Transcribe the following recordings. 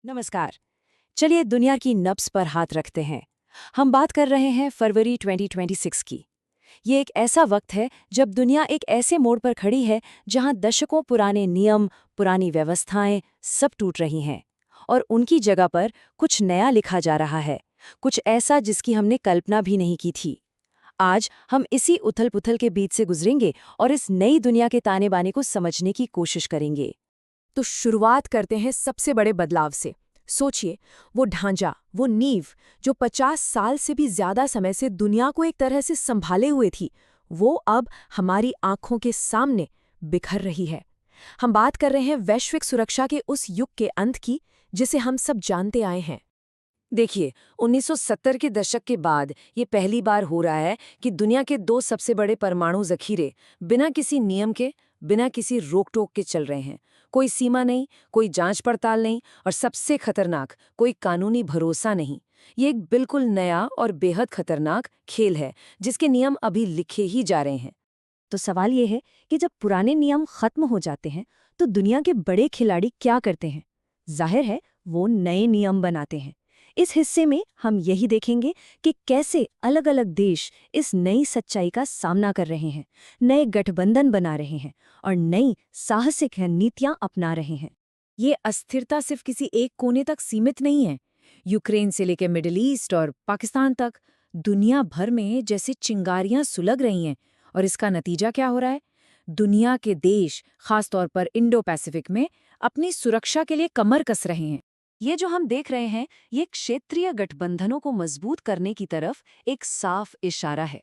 नमस्कार। चलिए दुनिया की नब्ज पर हाथ रखते हैं। हम बात कर रहे हैं फरवरी 2026 की। ये एक ऐसा वक्त है जब दुनिया एक ऐसे मोड़ पर खड़ी है जहां दशकों पुराने नियम, पुरानी व्यवस्थाएं सब टूट रही हैं और उनकी जगह पर कुछ नया लिखा जा रहा है, कुछ ऐसा जिसकी हमने कल्पना भी नहीं की थी। आज हम इसी उथल-पुथल के बीच से गुजरेंगे और इस नई दुनिया के ताने-बाने को समझने की कोशिश करेंगे। तो शुरुआत करते हैं सबसे बड़े बदलाव से। सोचिए, वो ढांचा, वो नींव जो 50 साल से भी ज्यादा समय से दुनिया को एक तरह से संभाले हुए थी, वो अब हमारी आंखों के सामने बिखर रही है। हम बात कर रहे हैं वैश्विक सुरक्षा के उस युग के अंत की जिसे हम सब जानते आए हैं। देखिए, 1970 के दशक के बाद ये पहली बार हो रहा है कि दुनिया के दो सबसे बड़े परमाणु जखीरे बिना किसी नियम के, बिना किसी रोक-टोक के चल रहे हैं। कोई सीमा नहीं, कोई जांच पड़ताल नहीं और सबसे खतरनाक, कोई कानूनी भरोसा नहीं। ये एक बिल्कुल नया और बेहद खतरनाक खेल है, जिसके नियम अभी लिखे ही जा रहे हैं। तो सवाल ये है कि जब पुराने नियम खत्म हो जाते हैं, तो दुनिया के बड़े खिलाड़ी क्या करते हैं? जाहिर है, वो नए नियम बनाते हैं। इस हिस्से में हम यही देखेंगे कि कैसे अलग-अलग देश इस नई सच्चाई का सामना कर रहे हैं, नए गठबंधन बना रहे हैं और नई साहसिक नीतियां अपना रहे हैं। ये अस्थिरता सिर्फ किसी एक कोने तक सीमित नहीं है। यूक्रेन से लेकर मिडिल ईस्ट और पाकिस्तान तक दुनिया भर में जैसे चिंगारियां सुलग रही हैं। और इसका नतीजा क्या हो रहा है? दुनिया के देश, खासतौर पर इंडो पैसिफिक में, अपनी सुरक्षा के लिए कमर कस रहे हैं। ये जो हम देख रहे हैं, ये क्षेत्रीय गठबंधनों को मजबूत करने की तरफ एक साफ इशारा है।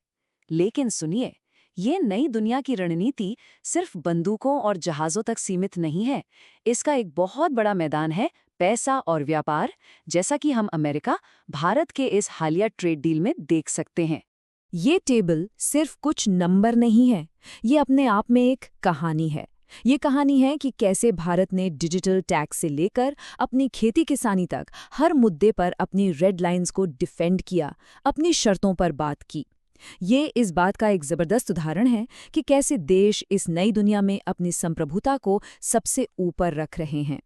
लेकिन सुनिए, ये नई दुनिया की रणनीति सिर्फ बंदूकों और जहाज़ों तक सीमित नहीं है। इसका एक बहुत बड़ा मैदान है पैसा और व्यापार, जैसा कि हम अमेरिका, भारत के इस हालिया ट्रेड डील में देख सकते हैं। ये टेबल सिर्फ कुछ नंबर नहीं है, ये अपने आप में एक कहानी है। ये कहानी है कि कैसे भारत ने डिजिटल टैक्स से लेकर अपनी खेती किसानी तक हर मुद्दे पर अपनी रेड लाइंस को डिफेंड किया, अपनी शर्तों पर बात की। ये इस बात का एक जबरदस्त उदाहरण है कि कैसे देश इस नई दुनिया में अपनी संप्रभुता को सबसे ऊपर रख रहे हैं।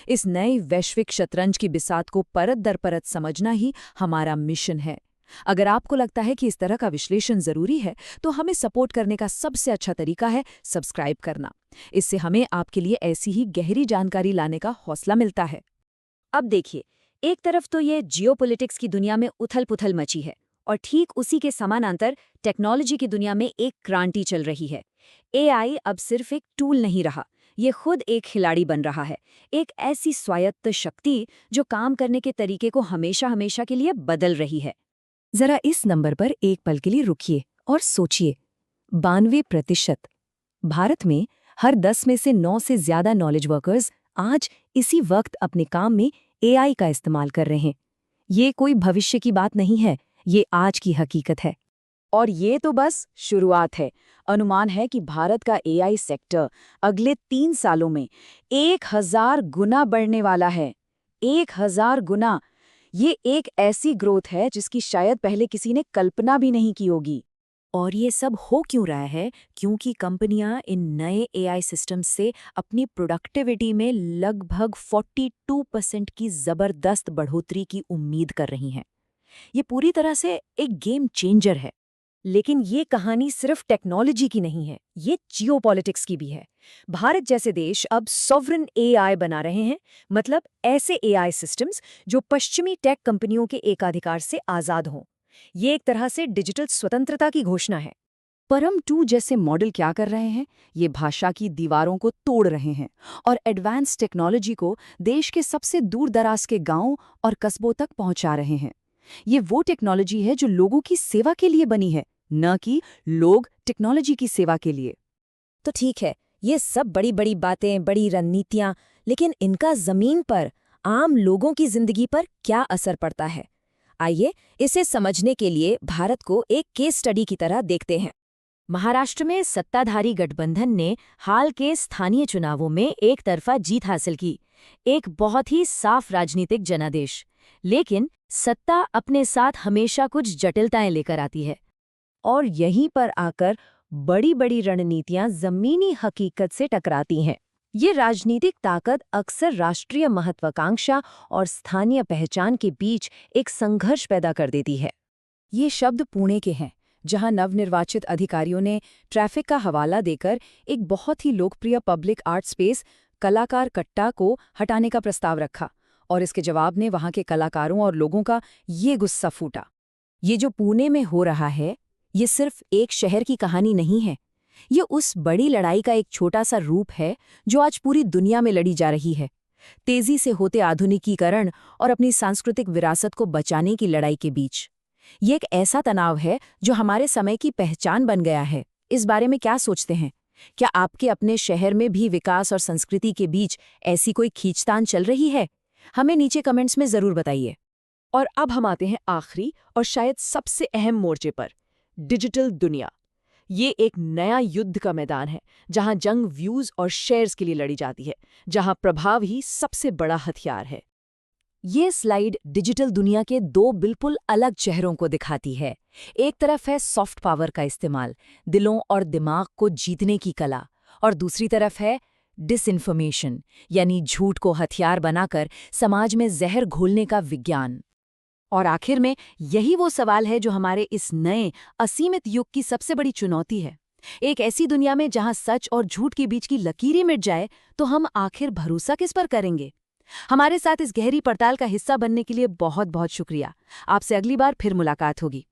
इस नई वैश्विक शतरंज की बिसात को परत दर परत समझना ही हमारा मिशन है। अगर आपको लगता है कि इस तरह का विश्लेषण जरूरी है, तो हमें सपोर्ट करने का सबसे अच्छा तरीका है सब्सक्राइब करना। इससे हमें आपके लिए ऐसी ही गहरी जानकारी लाने का हौसला मिलता है। अब देखिए, एक तरफ तो ये जियोपॉलिटिक्स की दुनिया में उथल-पुथल मची है और ठीक उसी के समानांतर टेक्नोलॉजी की दुनिया में एक क्रांति चल रही है। एआई अब सिर्फ एक टूल नहीं रहा, ये खुद एक खिलाड़ी बन रहा है, एक ऐसी स्वायत्त शक्ति जो काम करने के तरीके को हमेशा के लिए बदल रही है। जरा इस नंबर पर एक पल के लिए रुकिए और सोचिए। 92%। भारत में हर 10 में से 9 से ज्यादा नॉलेज वर्कर्स आज इसी वक्त अपने काम में एआई का इस्तेमाल कर रहे हैं। ये कोई भविष्य की बात नहीं है, ये आज की हकीकत है। और ये तो बस शुरुआत है। अनुमान है कि भारत का एआई सेक्टर अगले 3 सालों में 1000 गुना बढ़ने वाला है। 1000 गुना! ये एक ऐसी ग्रोथ है जिसकी शायद पहले किसी ने कल्पना भी नहीं की होगी। और ये सब हो क्यों रहा है? क्योंकि कंपनियां इन नए एआई सिस्टम्स से अपनी प्रोडक्टिविटी में लगभग 42% की जबरदस्त बढ़ोतरी की उम्मीद कर रही हैं। ये पूरी तरह से एक गेम चेंजर है। लेकिन ये कहानी सिर्फ टेक्नोलॉजी की नहीं है, ये जियोपॉलिटिक्स की भी है। भारत जैसे देश अब सॉवरेन एआई बना रहे हैं, मतलब ऐसे एआई सिस्टम्स जो पश्चिमी टेक कंपनियों के एकाधिकार से आज़ाद हों। ये एक तरह से डिजिटल स्वतंत्रता की घोषणा है। परम 2 जैसे मॉडल क्या कर रहे हैं? ये भाषा की दीवारों को तोड़ रहे हैं और एडवांस टेक्नोलॉजी को देश के सबसे दूर दराज के गांवों और कस्बों तक पहुंचा रहे हैं। ये वो टेक्नोलॉजी है जो लोगों की सेवा के लिए बनी है, न कि लोग टेक्नोलॉजी की सेवा के लिए। तो ठीक है, ये सब बड़ी-बड़ी बातें, बड़ी रणनीतियां, लेकिन इनका जमीन पर आम लोगों की जिंदगी पर क्या असर पड़ता है? आइए इसे समझने के लिए भारत को एक केस स्टडी की तरह देखते हैं। महाराष्ट्र में सत्ताधारी गठबंधन ने हाल के स्थानीय चुनावों में एक तरफा जीत हासिल की, एक बहुत ही साफ राजनीतिक जनादेश। लेकिन सत्ता अपने साथ हमेशा कुछ जटिलताएं लेकर आती है और यहीं पर आकर बड़ी-बड़ी रणनीतियां जमीनी हकीकत से टकराती हैं। ये राजनीतिक ताकत अक्सर राष्ट्रीय महत्वाकांक्षा और स्थानीय पहचान के बीच एक संघर्ष पैदा कर देती है। ये शब्द पुणे के हैं, जहां नवनिर्वाचित अधिकारियों ने ट्रैफिक का हवाला देकर एक बहुत ही लोकप्रिय पब्लिक आर्ट स्पेस कलाकार कट्टा को हटाने का प्रस्ताव रखा, और इसके जवाब में वहां के कलाकारों और लोगों का ये गुस्सा फूटा। ये जो पुणे में हो रहा है, ये सिर्फ एक शहर की कहानी नहीं है। ये उस बड़ी लड़ाई का एक छोटा सा रूप है जो आज पूरी दुनिया में लड़ी जा रही है, तेजी से होते आधुनिकीकरण और अपनी सांस्कृतिक विरासत को बचाने की लड़ाई के बीच। ये एक ऐसा तनाव है जो हमारे समय की पहचान बन गया है। इस बारे में क्या सोचते हैं? क्या आपके अपने शहर में भी विकास और संस्कृति के बीच ऐसी कोई खींचतान चल रही है? हमें नीचे कमेंट्स में जरूर बताइए। और अब हम आते हैं आखिरी और शायद सबसे अहम मोर्चे पर, डिजिटल दुनिया। ये एक नया युद्ध का मैदान है, जहां जंग व्यूज और शेयर्स के लिए लड़ी जाती है, जहां प्रभाव ही सबसे बड़ा हथियार है। ये स्लाइड डिजिटल दुनिया के दो बिल्कुल अलग चेहरों को दिखाती है। एक तरफ है सॉफ्ट पावर का इस्तेमाल, दिलों और दिमाग को जीतने की कला, और दूसरी तरफ है डिसइन्फॉर्मेशन, यानी झूठ को हथियार बनाकर समाज में जहर घोलने का विज्ञान। और आखिर में यही वो सवाल है जो हमारे इस नए असीमित युग की सबसे बड़ी चुनौती है। एक ऐसी दुनिया में जहां सच और झूठ के बीच की लकीरें मिट जाए, तो हम आखिर भरोसा किस पर करेंगे? हमारे साथ इस गहरी पड़ताल का हिस्सा बनने के लिए बहुत बहुत शुक्रिया। आपसे अगली बार फिर मुलाकात होगी।